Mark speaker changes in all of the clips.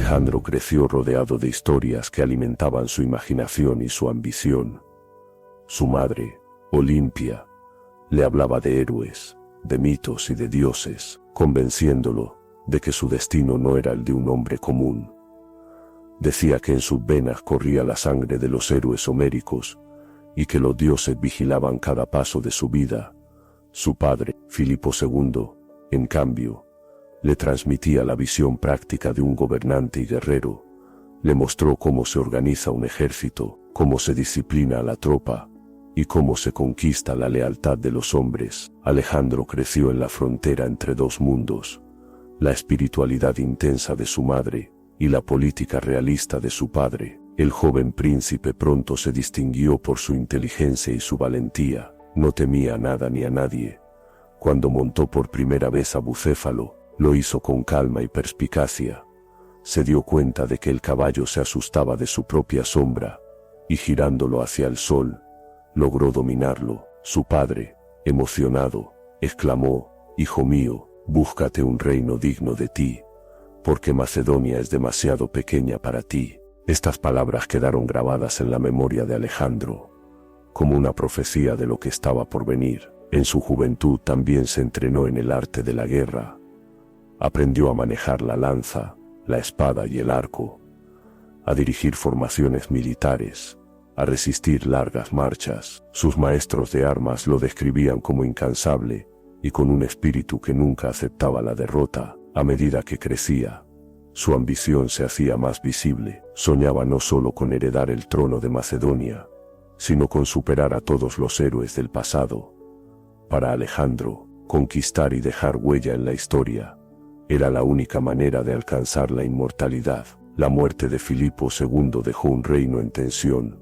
Speaker 1: Alejandro creció rodeado de historias que alimentaban su imaginación y su ambición. Su madre, Olimpia, le hablaba de héroes, de mitos y de dioses, convenciéndolo de que su destino no era el de un hombre común. Decía que en sus venas corría la sangre de los héroes homéricos y que los dioses vigilaban cada paso de su vida. Su padre, Filipo II, en cambio, le transmitía la visión práctica de un gobernante y guerrero. Le mostró cómo se organiza un ejército, cómo se disciplina a la tropa y cómo se conquista la lealtad de los hombres. Alejandro creció en la frontera entre dos mundos, la espiritualidad intensa de su madre y la política realista de su padre. El joven príncipe pronto se distinguió por su inteligencia y su valentía. No temía a nada ni a nadie. Cuando montó por primera vez a Bucéfalo, lo hizo con calma y perspicacia. Se dio cuenta de que el caballo se asustaba de su propia sombra, y girándolo hacia el sol, logró dominarlo. Su padre, emocionado, exclamó: «Hijo mío, búscate un reino digno de ti, porque Macedonia es demasiado pequeña para ti». Estas palabras quedaron grabadas en la memoria de Alejandro, como una profecía de lo que estaba por venir. En su juventud también se entrenó en el arte de la guerra. Aprendió a manejar la lanza, la espada y el arco, a dirigir formaciones militares, a resistir largas marchas. Sus maestros de armas lo describían como incansable y con un espíritu que nunca aceptaba la derrota. A medida que crecía, su ambición se hacía más visible. Soñaba no solo con heredar el trono de Macedonia, sino con superar a todos los héroes del pasado. Para Alejandro, conquistar y dejar huella en la historia era la única manera de alcanzar la inmortalidad. La muerte de Filipo II dejó un reino en tensión.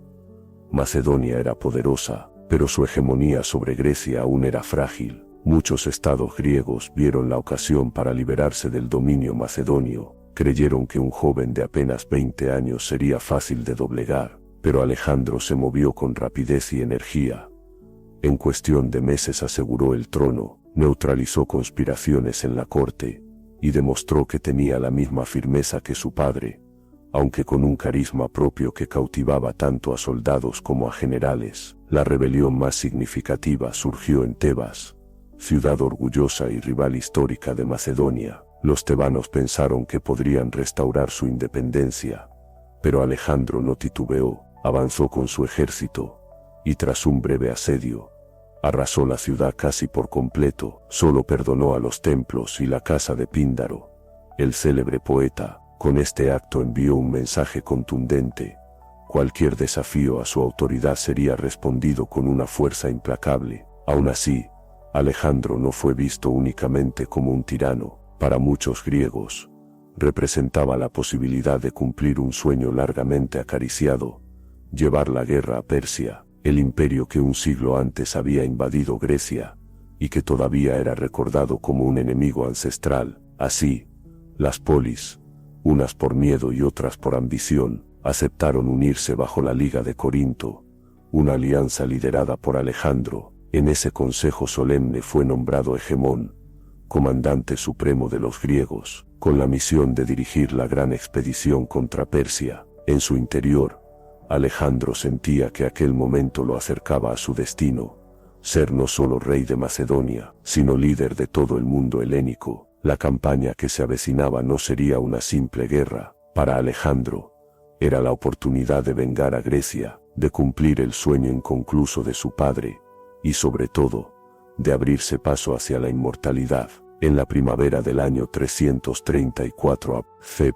Speaker 1: Macedonia era poderosa, pero su hegemonía sobre Grecia aún era frágil. Muchos estados griegos vieron la ocasión para liberarse del dominio macedonio. Creyeron que un joven de apenas 20 años sería fácil de doblegar, pero Alejandro se movió con rapidez y energía. En cuestión de meses aseguró el trono, neutralizó conspiraciones en la corte y demostró que tenía la misma firmeza que su padre, aunque con un carisma propio que cautivaba tanto a soldados como a generales. La rebelión más significativa surgió en Tebas, ciudad orgullosa y rival histórica de Macedonia. Los tebanos pensaron que podrían restaurar su independencia, pero Alejandro no titubeó, avanzó con su ejército, y tras un breve asedio, arrasó la ciudad casi por completo. Solo perdonó a los templos y la casa de Píndaro, el célebre poeta. Con este acto envió un mensaje contundente: cualquier desafío a su autoridad sería respondido con una fuerza implacable. Aún así, Alejandro no fue visto únicamente como un tirano. Para muchos griegos, representaba la posibilidad de cumplir un sueño largamente acariciado: llevar la guerra a Persia, el imperio que un siglo antes había invadido Grecia y que todavía era recordado como un enemigo ancestral. Así, las polis, unas por miedo y otras por ambición, aceptaron unirse bajo la Liga de Corinto, una alianza liderada por Alejandro. En ese consejo solemne fue nombrado hegemón, comandante supremo de los griegos, con la misión de dirigir la gran expedición contra Persia. En su interior, Alejandro sentía que aquel momento lo acercaba a su destino: ser no solo rey de Macedonia, sino líder de todo el mundo helénico. La campaña que se avecinaba no sería una simple guerra. Para Alejandro, era la oportunidad de vengar a Grecia, de cumplir el sueño inconcluso de su padre, y sobre todo, de abrirse paso hacia la inmortalidad. En la primavera del año 334 a.C.,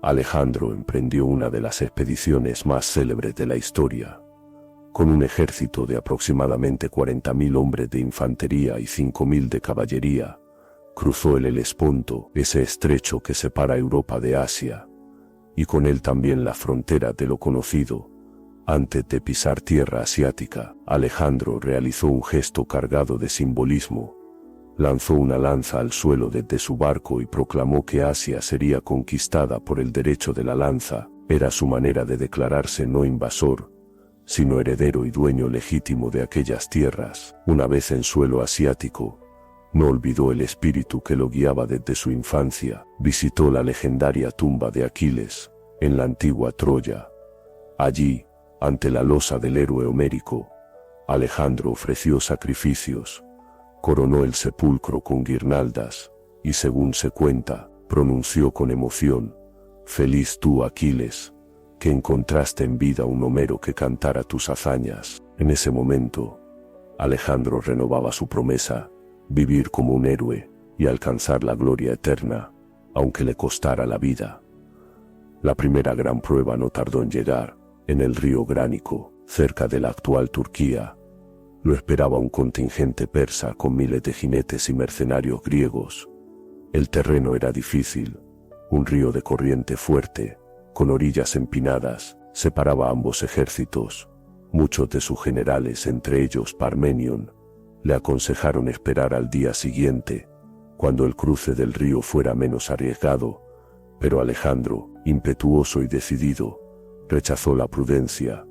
Speaker 1: Alejandro emprendió una de las expediciones más célebres de la historia. Con un ejército de aproximadamente 40.000 hombres de infantería y 5.000 de caballería, cruzó el Helesponto, ese estrecho que separa Europa de Asia, y con él también la frontera de lo conocido. Antes de pisar tierra asiática, Alejandro realizó un gesto cargado de simbolismo. Lanzó una lanza al suelo desde su barco y proclamó que Asia sería conquistada por el derecho de la lanza. Era su manera de declararse no invasor, sino heredero y dueño legítimo de aquellas tierras. Una vez en suelo asiático, No olvidó el espíritu que lo guiaba desde su infancia. Visitó la legendaria tumba de Aquiles, en la antigua Troya. Allí, ante la losa del héroe homérico, Alejandro ofreció sacrificios, coronó el sepulcro con guirnaldas, y según se cuenta, pronunció con emoción: «Feliz tú, Aquiles, que encontraste en vida un Homero que cantara tus hazañas». En ese momento, Alejandro renovaba su promesa: vivir como un héroe y alcanzar la gloria eterna, aunque le costara la vida. La primera gran prueba no tardó en llegar. En el río Gránico, cerca de la actual Turquía, lo esperaba un contingente persa con miles de jinetes y mercenarios griegos. El terreno era difícil. Un río de corriente fuerte, con orillas empinadas, separaba a ambos ejércitos. Muchos de sus generales, entre ellos Parmenion, le aconsejaron esperar al día siguiente, cuando el cruce del río fuera menos arriesgado, pero Alejandro, impetuoso y decidido, rechazó la prudencia,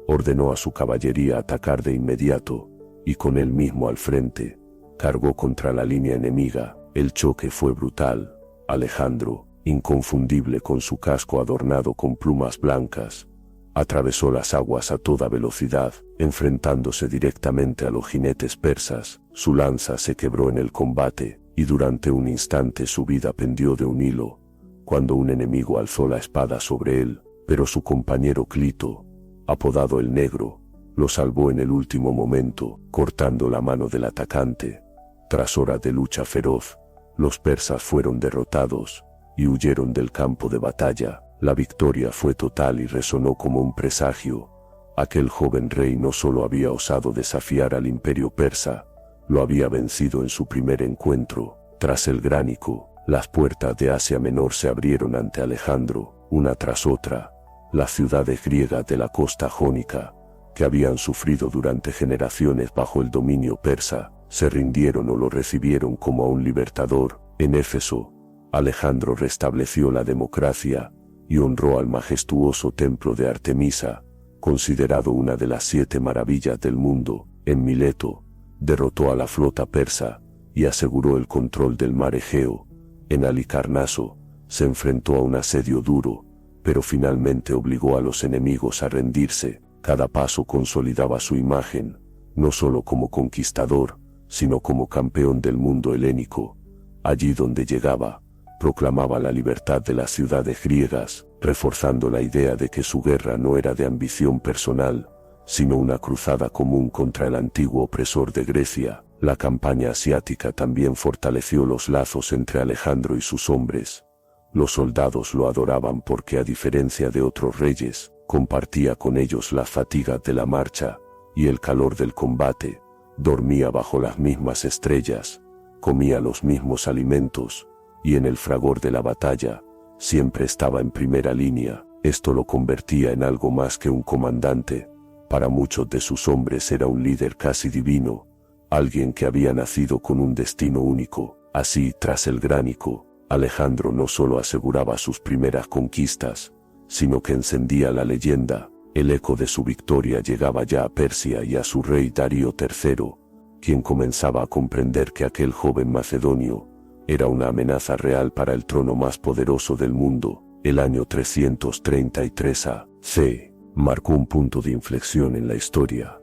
Speaker 1: ordenó a su caballería atacar de inmediato, y con él mismo al frente, cargó contra la línea enemiga. El choque fue brutal. Alejandro, inconfundible con su casco adornado con plumas blancas, atravesó las aguas a toda velocidad, enfrentándose directamente a los jinetes persas. Su lanza se quebró en el combate, y durante un instante su vida pendió de un hilo, cuando un enemigo alzó la espada sobre él, pero su compañero Clito, apodado el Negro, lo salvó en el último momento, cortando la mano del atacante. Tras horas de lucha feroz, los persas fueron derrotados y huyeron del campo de batalla. La victoria fue total y resonó como un presagio. Aquel joven rey no solo había osado desafiar al imperio persa, lo había vencido en su primer encuentro. Tras el Gránico, las puertas de Asia Menor se abrieron ante Alejandro, una tras otra. Las ciudades griegas de la costa jónica, que habían sufrido durante generaciones bajo el dominio persa, se rindieron o lo recibieron como a un libertador. En Éfeso, Alejandro restableció la democracia y honró al majestuoso templo de Artemisa, considerado una de las 7 maravillas del mundo. En Mileto, derrotó a la flota persa y aseguró el control del mar Egeo. En Halicarnaso, se enfrentó a un asedio duro, pero finalmente obligó a los enemigos a rendirse. Cada paso consolidaba su imagen, no solo como conquistador, sino como campeón del mundo helénico. Allí donde llegaba, proclamaba la libertad de las ciudades griegas, reforzando la idea de que su guerra no era de ambición personal, sino una cruzada común contra el antiguo opresor de Grecia. La campaña asiática también fortaleció los lazos entre Alejandro y sus hombres. Los soldados lo adoraban porque, a diferencia de otros reyes, compartía con ellos las fatigas de la marcha y el calor del combate. Dormía bajo las mismas estrellas, comía los mismos alimentos, y en el fragor de la batalla, siempre estaba en primera línea. Esto lo convertía en algo más que un comandante. Para muchos de sus hombres era un líder casi divino, alguien que había nacido con un destino único. Así, tras el Gránico, Alejandro no solo aseguraba sus primeras conquistas, sino que encendía la leyenda. El eco de su victoria llegaba ya a Persia y a su rey Darío III, quien comenzaba a comprender que aquel joven macedonio era una amenaza real para el trono más poderoso del mundo. El año 333 a.C. marcó un punto de inflexión en la historia.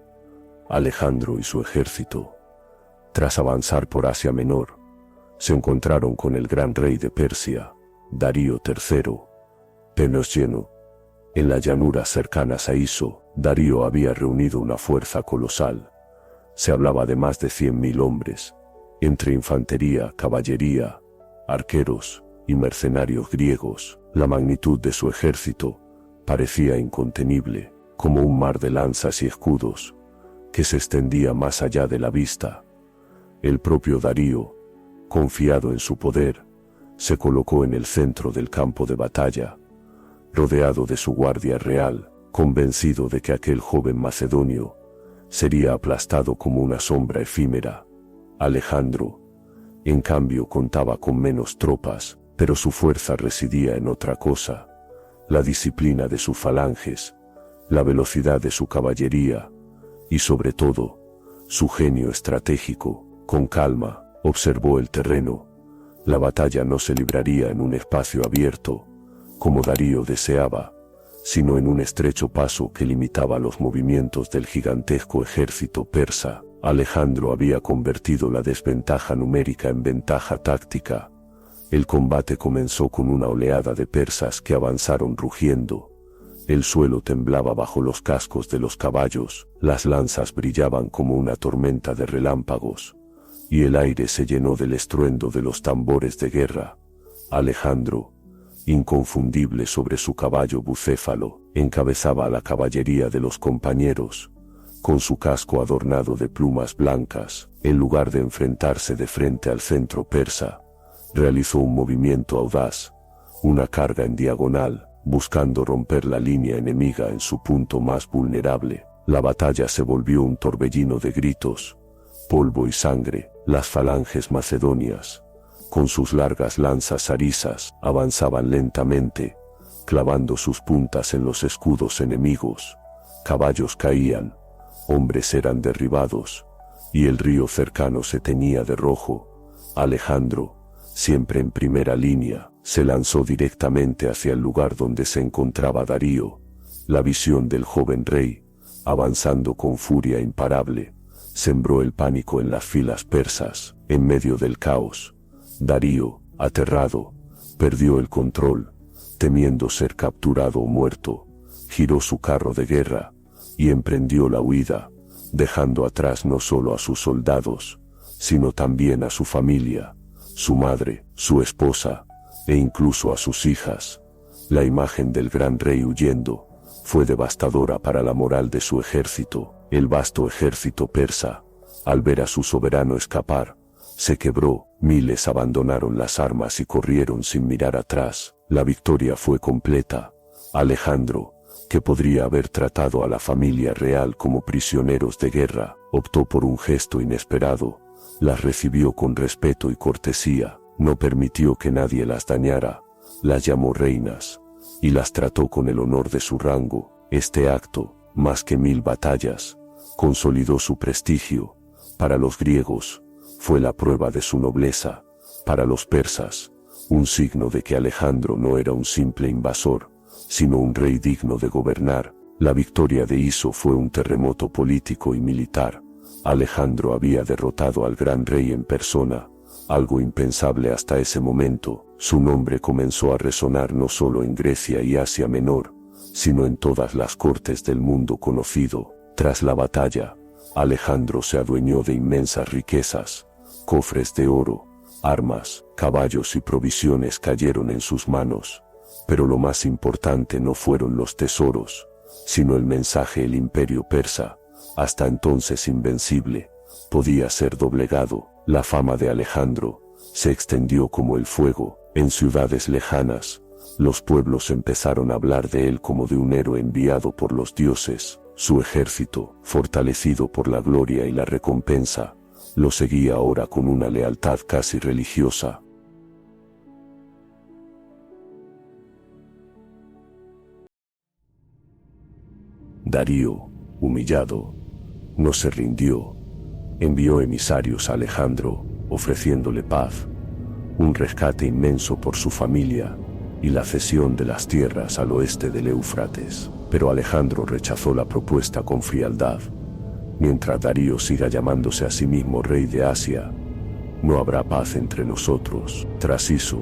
Speaker 1: Alejandro y su ejército, tras avanzar por Asia Menor, se encontraron con el gran rey de Persia, Darío III. Tenosieno. En las llanuras cercanas a Iso, Darío había reunido una fuerza colosal. Se hablaba de más de 100.000 hombres, entre infantería, caballería, arqueros y mercenarios griegos. La magnitud de su ejército parecía incontenible, como un mar de lanzas y escudos, que se extendía más allá de la vista. El propio Darío, confiado en su poder, se colocó en el centro del campo de batalla, rodeado de su guardia real, convencido de que aquel joven macedonio sería aplastado como una sombra efímera. Alejandro, en cambio, contaba con menos tropas, pero su fuerza residía en otra cosa: la disciplina de sus falanges, la velocidad de su caballería y, sobre todo, su genio estratégico. Con calma, Observó el terreno. La batalla no se libraría en un espacio abierto, como Darío deseaba, sino en un estrecho paso que limitaba los movimientos del gigantesco ejército persa. Alejandro había convertido la desventaja numérica en ventaja táctica. El combate comenzó con una oleada de persas que avanzaron rugiendo. El suelo temblaba bajo los cascos de los caballos, las lanzas brillaban como una tormenta de relámpagos, y el aire se llenó del estruendo de los tambores de guerra. Alejandro, inconfundible sobre su caballo bucéfalo, encabezaba a la caballería de los compañeros. Con su casco adornado de plumas blancas, en lugar de enfrentarse de frente al centro persa, realizó un movimiento audaz, una carga en diagonal, buscando romper la línea enemiga en su punto más vulnerable. La batalla se volvió un torbellino de gritos, polvo y sangre. Las falanges macedonias, con sus largas lanzas arisas, avanzaban lentamente, clavando sus puntas en los escudos enemigos. Caballos caían, hombres eran derribados, y el río cercano se teñía de rojo. Alejandro, siempre en primera línea, se lanzó directamente hacia el lugar donde se encontraba Darío. La visión del joven rey, avanzando con furia imparable, sembró el pánico en las filas persas. En medio del caos, Darío, aterrado, perdió el control, temiendo ser capturado o muerto, giró su carro de guerra y emprendió la huida, dejando atrás no solo a sus soldados, sino también a su familia, su madre, su esposa, e incluso a sus hijas. La imagen del gran rey huyendo fue devastadora para la moral de su ejército. El vasto ejército persa, al ver a su soberano escapar, se quebró. Miles abandonaron las armas y corrieron sin mirar atrás. La victoria fue completa. Alejandro, que podría haber tratado a la familia real como prisioneros de guerra, optó por un gesto inesperado. Las recibió con respeto y cortesía, no permitió que nadie las dañara, las llamó reinas, y las trató con el honor de su rango. Este acto, más que 1000 batallas, consolidó su prestigio. Para los griegos, fue la prueba de su nobleza. Para los persas, un signo de que Alejandro no era un simple invasor, sino un rey digno de gobernar. La victoria de Iso fue un terremoto político y militar. Alejandro había derrotado al gran rey en persona, algo impensable hasta ese momento. Su nombre comenzó a resonar no solo en Grecia y Asia Menor, sino en todas las cortes del mundo conocido. Tras la batalla, Alejandro se adueñó de inmensas riquezas, cofres de oro, armas, caballos y provisiones cayeron en sus manos. Pero lo más importante no fueron los tesoros, sino el mensaje. El imperio persa, hasta entonces invencible, podía ser doblegado. La fama de Alejandro se extendió como el fuego. En ciudades lejanas, los pueblos empezaron a hablar de él como de un héroe enviado por los dioses. Su ejército, fortalecido por la gloria y la recompensa, lo seguía ahora con una lealtad casi religiosa. Darío, humillado, no se rindió. Envió emisarios a Alejandro, ofreciéndole paz, un rescate inmenso por su familia y la cesión de las tierras al oeste del Éufrates. Pero Alejandro rechazó la propuesta con frialdad. Mientras Darío siga llamándose a sí mismo rey de Asia, no habrá paz entre nosotros. Tras eso,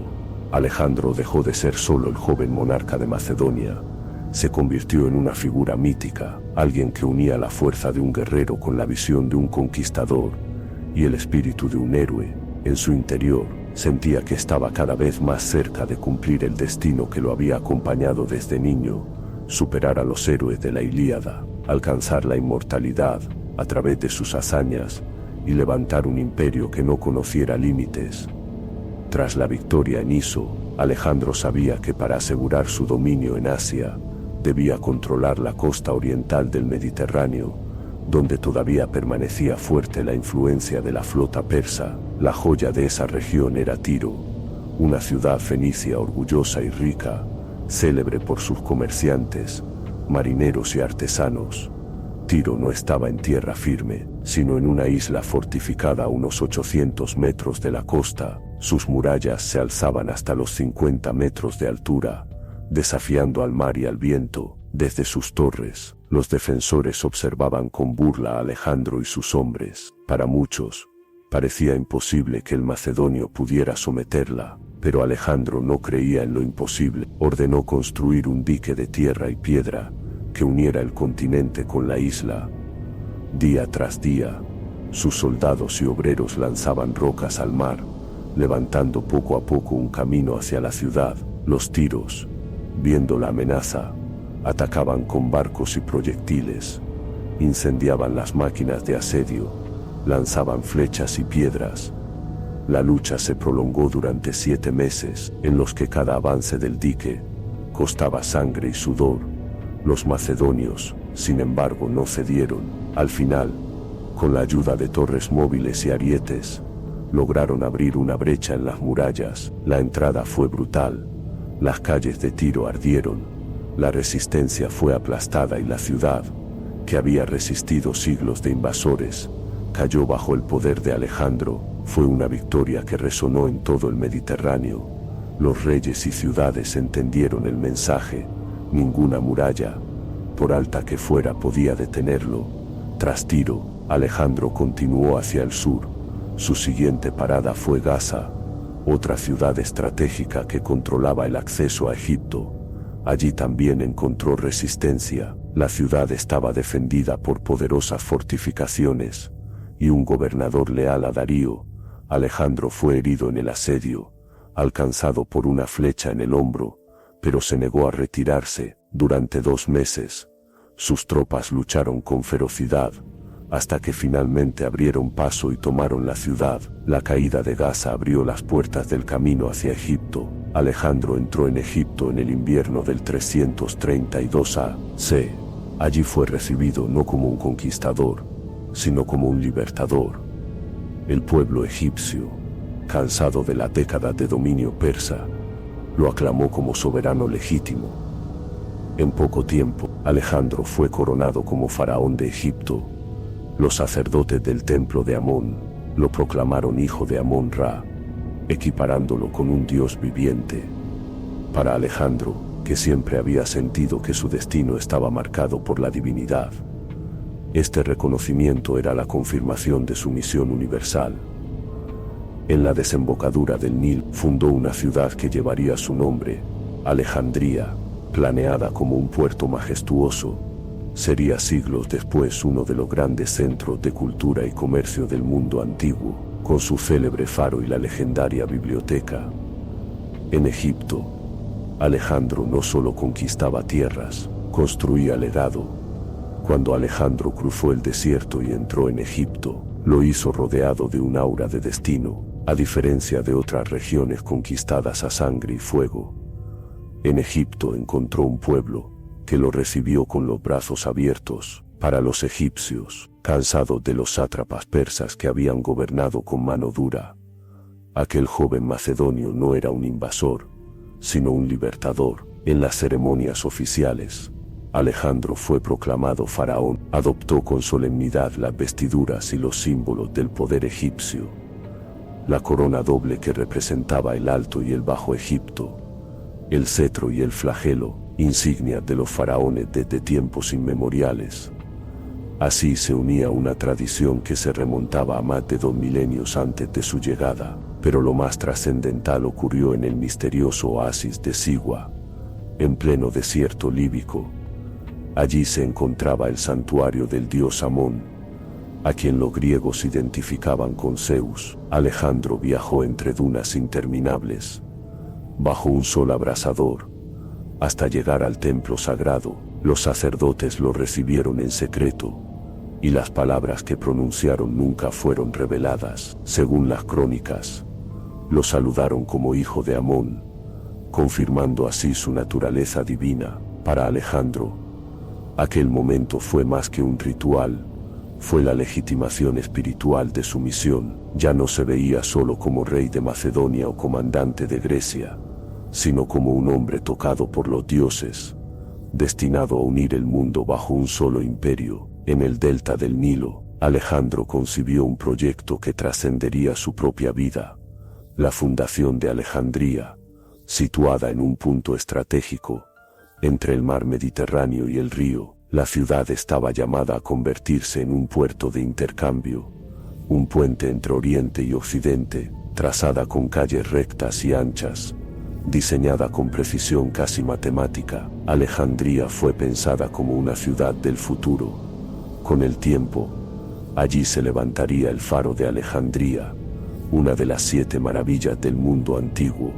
Speaker 1: Alejandro dejó de ser solo el joven monarca de Macedonia. Se convirtió en una figura mítica, alguien que unía la fuerza de un guerrero con la visión de un conquistador y el espíritu de un héroe. En su interior, sentía que estaba cada vez más cerca de cumplir el destino que lo había acompañado desde niño, superar a los héroes de la Ilíada, alcanzar la inmortalidad a través de sus hazañas y levantar un imperio que no conociera límites. Tras la victoria en Iso, Alejandro sabía que para asegurar su dominio en Asia, debía controlar la costa oriental del Mediterráneo, donde todavía permanecía fuerte la influencia de la flota persa. La joya de esa región era Tiro, una ciudad fenicia orgullosa y rica, célebre por sus comerciantes, marineros y artesanos. Tiro no estaba en tierra firme, sino en una isla fortificada a unos 800 metros de la costa. Sus murallas se alzaban hasta los 50 metros de altura, desafiando al mar y al viento. Desde sus torres, los defensores observaban con burla a Alejandro y sus hombres. Para muchos, parecía imposible que el macedonio pudiera someterla, pero Alejandro no creía en lo imposible. Ordenó construir un dique de tierra y piedra que uniera el continente con la isla. Día tras día, sus soldados y obreros lanzaban rocas al mar, levantando poco a poco un camino hacia la ciudad. Los tiros, viendo la amenaza, atacaban con barcos y proyectiles, incendiaban las máquinas de asedio, lanzaban flechas y piedras. La lucha se prolongó durante 7 meses, en los que cada avance del dique costaba sangre y sudor. Los macedonios, sin embargo, no cedieron. Al final, con la ayuda de torres móviles y arietes, lograron abrir una brecha en las murallas. La entrada fue brutal. Las calles de Tiro ardieron. La resistencia fue aplastada y la ciudad, que había resistido siglos de invasores, cayó bajo el poder de Alejandro. Fue una victoria que resonó en todo el Mediterráneo. Los reyes y ciudades entendieron el mensaje. Ninguna muralla, por alta que fuera, podía detenerlo. Tras Tiro, Alejandro continuó hacia el sur. Su siguiente parada fue Gaza, otra ciudad estratégica que controlaba el acceso a Egipto. Allí también encontró resistencia. La ciudad estaba defendida por poderosas fortificaciones y un gobernador leal a Darío. Alejandro fue herido en el asedio, alcanzado por una flecha en el hombro, pero se negó a retirarse. Durante 2 meses, sus tropas lucharon con ferocidad, hasta que finalmente abrieron paso y tomaron la ciudad. La caída de Gaza abrió las puertas del camino hacia Egipto. Alejandro entró en Egipto en el invierno del 332 a.C. Allí fue recibido no como un conquistador, sino como un libertador. El pueblo egipcio, cansado de la década de dominio persa, lo aclamó como soberano legítimo. En poco tiempo, Alejandro fue coronado como faraón de Egipto. Los sacerdotes del templo de Amón lo proclamaron hijo de Amón-Ra, equiparándolo con un dios viviente. Para Alejandro, que siempre había sentido que su destino estaba marcado por la divinidad, este reconocimiento era la confirmación de su misión universal. En la desembocadura del Nilo fundó una ciudad que llevaría su nombre, Alejandría, planeada como un puerto majestuoso. Sería siglos después uno de los grandes centros de cultura y comercio del mundo antiguo, con su célebre faro y la legendaria biblioteca. En Egipto, Alejandro no solo conquistaba tierras, construía legado. Cuando Alejandro cruzó el desierto y entró en Egipto, lo hizo rodeado de un aura de destino, a diferencia de otras regiones conquistadas a sangre y fuego. En Egipto encontró un pueblo que lo recibió con los brazos abiertos. Para los egipcios, cansados de los sátrapas persas que habían gobernado con mano dura, aquel joven macedonio no era un invasor, sino un libertador. En las ceremonias oficiales, Alejandro fue proclamado faraón. Adoptó con solemnidad las vestiduras y los símbolos del poder egipcio. La corona doble que representaba el Alto y el Bajo Egipto, el cetro y el flagelo, insignias de los faraones desde tiempos inmemoriales. Así se unía una tradición que se remontaba a más de 2 milenios antes de su llegada. Pero lo más trascendental ocurrió en el misterioso oasis de Sigua, en pleno desierto líbico. Allí se encontraba el santuario del dios Amón, a quien los griegos identificaban con Zeus. Alejandro viajó entre dunas interminables, bajo un sol abrasador, hasta llegar al templo sagrado. Los sacerdotes lo recibieron en secreto, y las palabras que pronunciaron nunca fueron reveladas. Según las crónicas, lo saludaron como hijo de Amón, confirmando así su naturaleza divina. Para Alejandro, aquel momento fue más que un ritual, fue la legitimación espiritual de su misión. Ya no se veía solo como rey de Macedonia o comandante de Grecia, sino como un hombre tocado por los dioses, destinado a unir el mundo bajo un solo imperio. En el delta del Nilo, Alejandro concibió un proyecto que trascendería su propia vida: la fundación de Alejandría, situada en un punto estratégico entre el mar Mediterráneo y el río. La ciudad estaba llamada a convertirse en un puerto de intercambio, un puente entre Oriente y Occidente, trazada con calles rectas y anchas, diseñada con precisión casi matemática. Alejandría fue pensada como una ciudad del futuro. Con el tiempo, allí se levantaría el Faro de Alejandría, una de las 7 maravillas del mundo antiguo,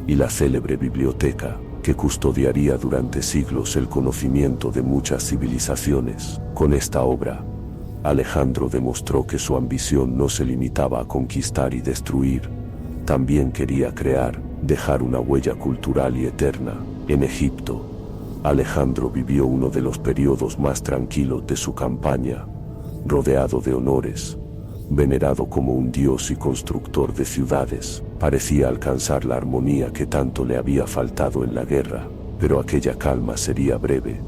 Speaker 1: y la célebre biblioteca, que custodiaría durante siglos el conocimiento de muchas civilizaciones. Con esta obra, Alejandro demostró que su ambición no se limitaba a conquistar y destruir, también quería crear, dejar una huella cultural y eterna. En Egipto, Alejandro vivió uno de los periodos más tranquilos de su campaña, rodeado de honores, venerado como un dios y constructor de ciudades. Parecía alcanzar la armonía que tanto le había faltado en la guerra, pero aquella calma sería breve.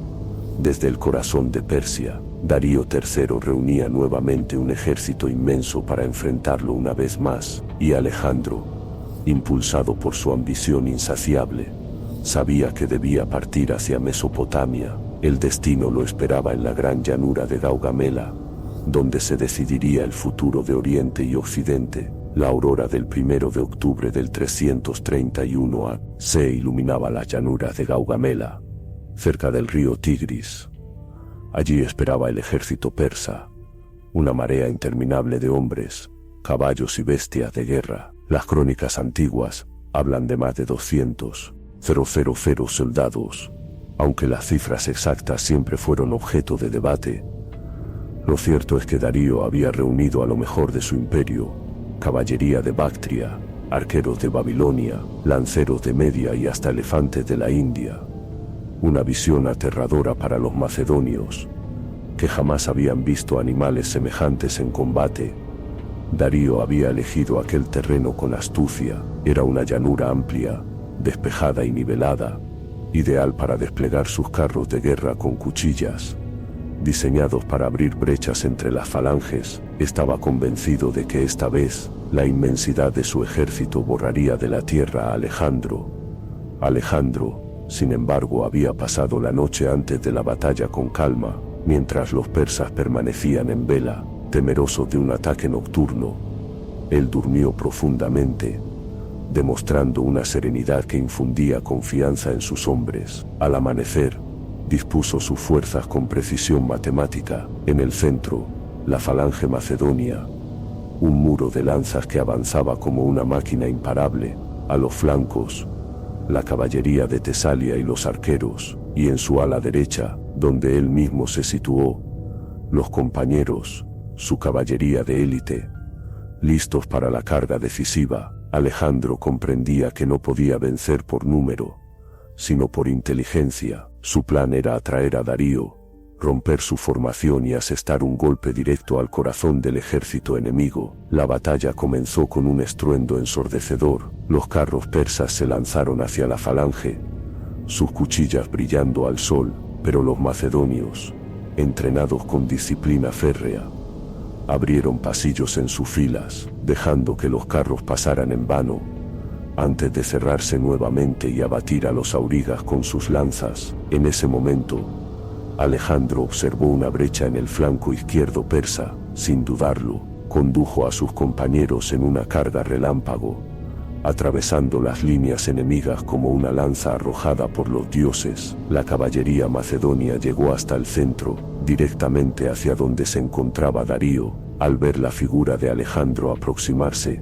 Speaker 1: Desde el corazón de Persia, Darío III reunía nuevamente un ejército inmenso para enfrentarlo una vez más, y Alejandro, impulsado por su ambición insaciable, sabía que debía partir hacia Mesopotamia. El destino lo esperaba en la gran llanura de Gaugamela, donde se decidiría el futuro de Oriente y Occidente. La aurora del 1 de octubre del 331 a.C. iluminaba las llanuras de Gaugamela, cerca del río Tigris. Allí esperaba el ejército persa, una marea interminable de hombres, caballos y bestias de guerra. Las crónicas antiguas hablan de más de 200,000 soldados, aunque las cifras exactas siempre fueron objeto de debate. Lo cierto es que Darío había reunido a lo mejor de su imperio: caballería de Bactria, arqueros de Babilonia, lanceros de Media y hasta elefantes de la India. Una visión aterradora para los macedonios, que jamás habían visto animales semejantes en combate. Darío había elegido aquel terreno con astucia. Era una llanura amplia, despejada y nivelada, ideal para desplegar sus carros de guerra con cuchillas, diseñados para abrir brechas entre las falanges. Estaba convencido de que esta vez, la inmensidad de su ejército borraría de la tierra a Alejandro. Alejandro, sin embargo, había pasado la noche antes de la batalla con calma, mientras los persas permanecían en vela, temerosos de un ataque nocturno. Él durmió profundamente, demostrando una serenidad que infundía confianza en sus hombres. Al amanecer, dispuso sus fuerzas con precisión matemática. En el centro, la falange macedonia, un muro de lanzas que avanzaba como una máquina imparable. A los flancos, la caballería de Tesalia y los arqueros, y en su ala derecha, donde él mismo se situó, los compañeros, su caballería de élite, listos para la carga decisiva. Alejandro comprendía que no podía vencer por número, sino por inteligencia. Su plan era atraer a Darío, romper su formación y asestar un golpe directo al corazón del ejército enemigo. La batalla comenzó con un estruendo ensordecedor. Los carros persas se lanzaron hacia la falange, sus cuchillas brillando al sol, pero los macedonios, entrenados con disciplina férrea, abrieron pasillos en sus filas, dejando que los carros pasaran en vano, antes de cerrarse nuevamente y abatir a los aurigas con sus lanzas. En ese momento, Alejandro observó una brecha en el flanco izquierdo persa. Sin dudarlo, condujo a sus compañeros en una carga relámpago, atravesando las líneas enemigas como una lanza arrojada por los dioses. La caballería macedonia llegó hasta el centro, directamente hacia donde se encontraba Darío. Al ver la figura de Alejandro aproximarse,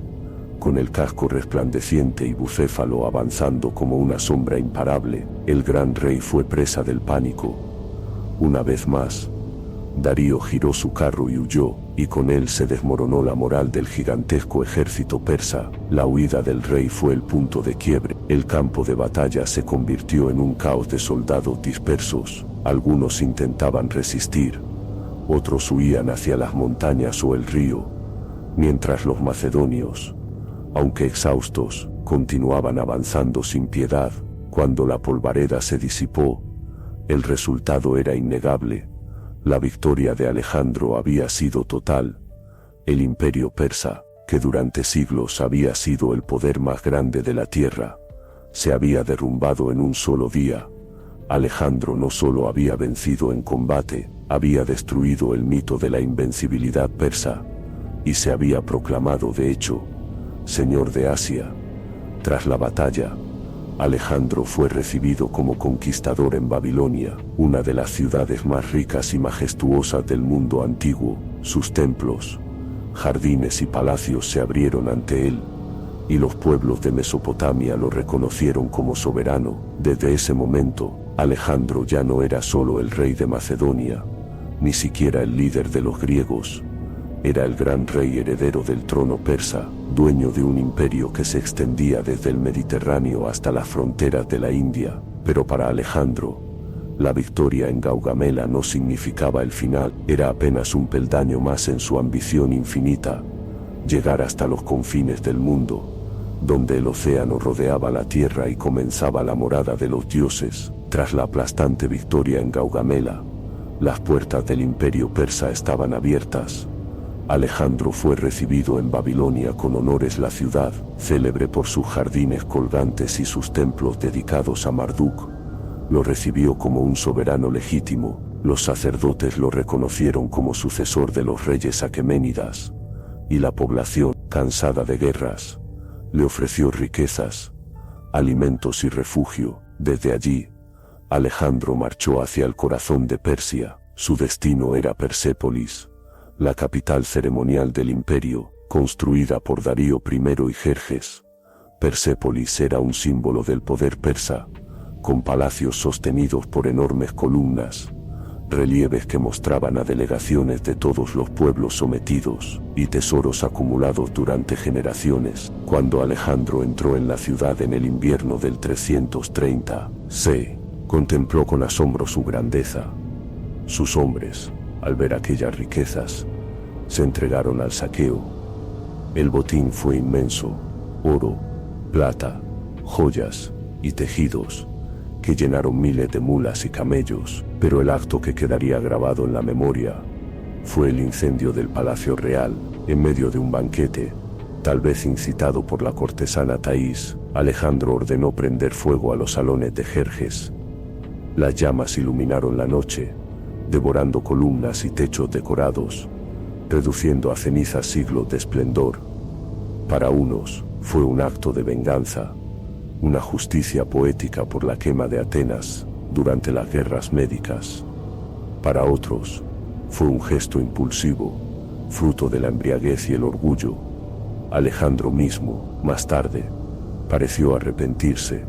Speaker 1: con el casco resplandeciente y bucéfalo avanzando como una sombra imparable, el gran rey fue presa del pánico. Una vez más, Darío giró su carro y huyó, y con él se desmoronó la moral del gigantesco ejército persa. La huida del rey fue el punto de quiebre. El campo de batalla se convirtió en un caos de soldados dispersos. Algunos intentaban resistir, otros huían hacia las montañas o el río, mientras los macedonios, aunque exhaustos, continuaban avanzando sin piedad. Cuando la polvareda se disipó, el resultado era innegable. La victoria de Alejandro había sido total. El imperio persa, que durante siglos había sido el poder más grande de la tierra, se había derrumbado en un solo día. Alejandro no solo había vencido en combate, había destruido el mito de la invencibilidad persa, y se había proclamado de hecho, señor de Asia. Tras la batalla, Alejandro fue recibido como conquistador en Babilonia, una de las ciudades más ricas y majestuosas del mundo antiguo. Sus templos, jardines y palacios se abrieron ante él, y los pueblos de Mesopotamia lo reconocieron como soberano. Desde ese momento, Alejandro ya no era solo el rey de Macedonia, ni siquiera el líder de los griegos. Era el gran rey heredero del trono persa, dueño de un imperio que se extendía desde el Mediterráneo hasta las fronteras de la India. Pero para Alejandro, la victoria en Gaugamela no significaba el final, era apenas un peldaño más en su ambición infinita, llegar hasta los confines del mundo, donde el océano rodeaba la tierra y comenzaba la morada de los dioses. Tras la aplastante victoria en Gaugamela, las puertas del imperio persa estaban abiertas. Alejandro fue recibido en Babilonia con honores. La ciudad, célebre por sus jardines colgantes y sus templos dedicados a Marduk, lo recibió como un soberano legítimo. Los sacerdotes lo reconocieron como sucesor de los reyes aqueménidas, y la población, cansada de guerras, le ofreció riquezas, alimentos y refugio. Desde allí, Alejandro marchó hacia el corazón de Persia. Su destino era Persépolis, la capital ceremonial del imperio, construida por Darío I y Jerjes. Persépolis era un símbolo del poder persa, con palacios sostenidos por enormes columnas, relieves que mostraban a delegaciones de todos los pueblos sometidos, y tesoros acumulados durante generaciones. Cuando Alejandro entró en la ciudad en el invierno del 330, contempló con asombro su grandeza. Sus hombres, al ver aquellas riquezas, se entregaron al saqueo. El botín fue inmenso: oro, plata, joyas y tejidos, que llenaron miles de mulas y camellos. Pero el acto que quedaría grabado en la memoria fue el incendio del Palacio Real. En medio de un banquete, tal vez incitado por la cortesana Taís, Alejandro ordenó prender fuego a los salones de Jerjes. Las llamas iluminaron la noche, devorando columnas y techos decorados, reduciendo a cenizas siglos de esplendor. Para unos, fue un acto de venganza, una justicia poética por la quema de Atenas durante las guerras médicas. Para otros, fue un gesto impulsivo, fruto de la embriaguez y el orgullo. Alejandro mismo, más tarde, pareció arrepentirse,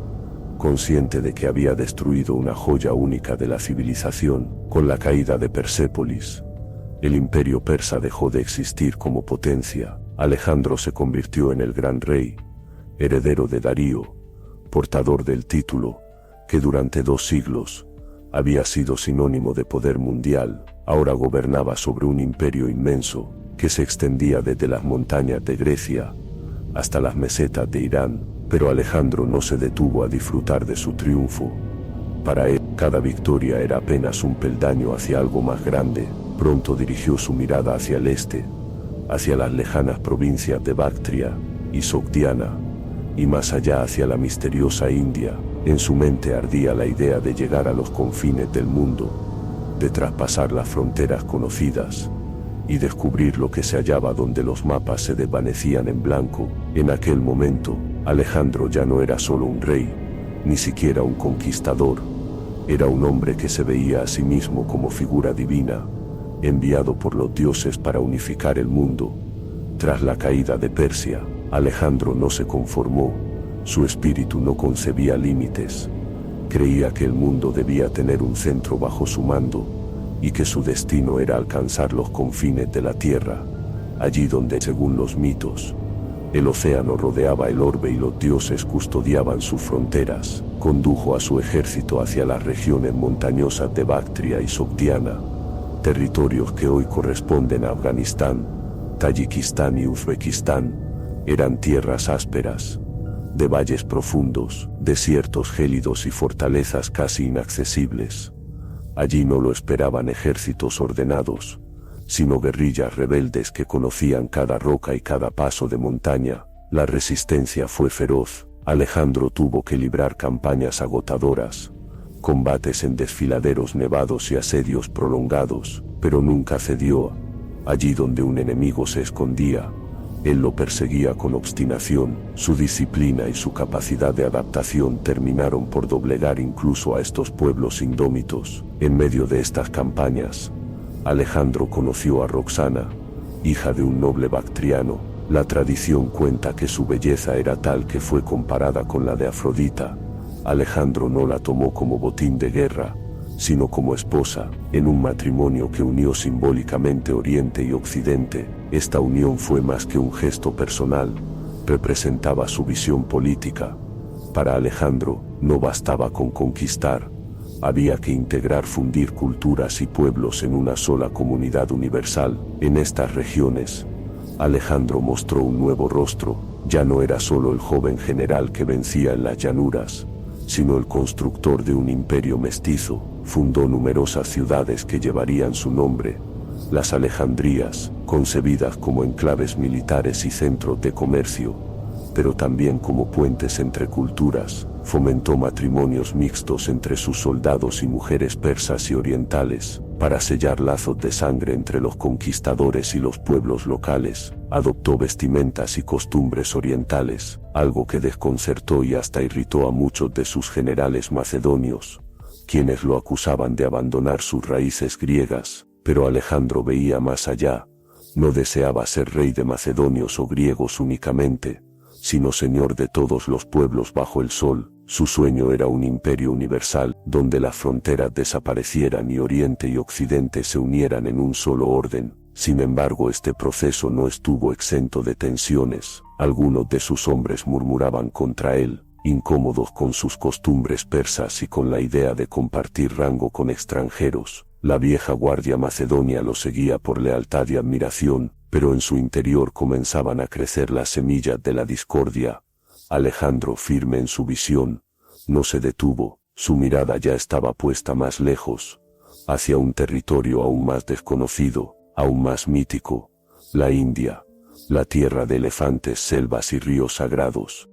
Speaker 1: consciente de que había destruido una joya única de la civilización. Con la caída de Persépolis, el imperio persa dejó de existir como potencia. Alejandro se convirtió en el gran rey, heredero de Darío, portador del título, que durante 2 siglos había sido sinónimo de poder mundial. Ahora gobernaba sobre un imperio inmenso, que se extendía desde las montañas de Grecia hasta las mesetas de Irán. Pero Alejandro no se detuvo a disfrutar de su triunfo. Para él, cada victoria era apenas un peldaño hacia algo más grande. Pronto dirigió su mirada hacia el este, hacia las lejanas provincias de Bactria y Sogdiana, y más allá hacia la misteriosa India. En su mente ardía la idea de llegar a los confines del mundo, de traspasar las fronteras conocidas, y descubrir lo que se hallaba donde los mapas se desvanecían en blanco. En aquel momento, Alejandro ya no era solo un rey, ni siquiera un conquistador. Era un hombre que se veía a sí mismo como figura divina, enviado por los dioses para unificar el mundo. Tras la caída de Persia, Alejandro no se conformó. Su espíritu no concebía límites. Creía que el mundo debía tener un centro bajo su mando, y que su destino era alcanzar los confines de la tierra, allí donde, según los mitos, el océano rodeaba el orbe y los dioses custodiaban sus fronteras. Condujo a su ejército hacia las regiones montañosas de Bactria y Sogdiana, territorios que hoy corresponden a Afganistán, Tayikistán y Uzbekistán. Eran tierras ásperas, de valles profundos, desiertos gélidos y fortalezas casi inaccesibles. Allí no lo esperaban ejércitos ordenados, sino guerrillas rebeldes que conocían cada roca y cada paso de montaña. La resistencia fue feroz. Alejandro tuvo que librar campañas agotadoras, combates en desfiladeros nevados y asedios prolongados, pero nunca cedió. Allí donde un enemigo se escondía, él lo perseguía con obstinación. Su disciplina y su capacidad de adaptación terminaron por doblegar incluso a estos pueblos indómitos. En medio de estas campañas, Alejandro conoció a Roxana, hija de un noble bactriano. La tradición cuenta que su belleza era tal que fue comparada con la de Afrodita. Alejandro no la tomó como botín de guerra, sino como esposa, en un matrimonio que unió simbólicamente Oriente y Occidente. Esta unión fue más que un gesto personal, representaba su visión política. Para Alejandro, no bastaba con conquistar, había que integrar, fundir culturas y pueblos en una sola comunidad universal. En estas regiones, Alejandro mostró un nuevo rostro. Ya no era solo el joven general que vencía en las llanuras, sino el constructor de un imperio mestizo. Fundó numerosas ciudades que llevarían su nombre, las Alejandrías, concebidas como enclaves militares y centros de comercio, pero también como puentes entre culturas. Fomentó matrimonios mixtos entre sus soldados y mujeres persas y orientales, para sellar lazos de sangre entre los conquistadores y los pueblos locales. Adoptó vestimentas y costumbres orientales, algo que desconcertó y hasta irritó a muchos de sus generales macedonios, quienes lo acusaban de abandonar sus raíces griegas. Pero Alejandro veía más allá. No deseaba ser rey de macedonios o griegos únicamente, sino señor de todos los pueblos bajo el sol. Su sueño era un imperio universal, donde las fronteras desaparecieran y Oriente y Occidente se unieran en un solo orden. Sin embargo, este proceso no estuvo exento de tensiones. Algunos de sus hombres murmuraban contra él, incómodos con sus costumbres persas y con la idea de compartir rango con extranjeros. La vieja guardia macedonia lo seguía por lealtad y admiración, pero en su interior comenzaban a crecer las semillas de la discordia. Alejandro, firme en su visión, no se detuvo. Su mirada ya estaba puesta más lejos, hacia un territorio aún más desconocido, aún más mítico: la India, la tierra de elefantes, selvas y ríos sagrados.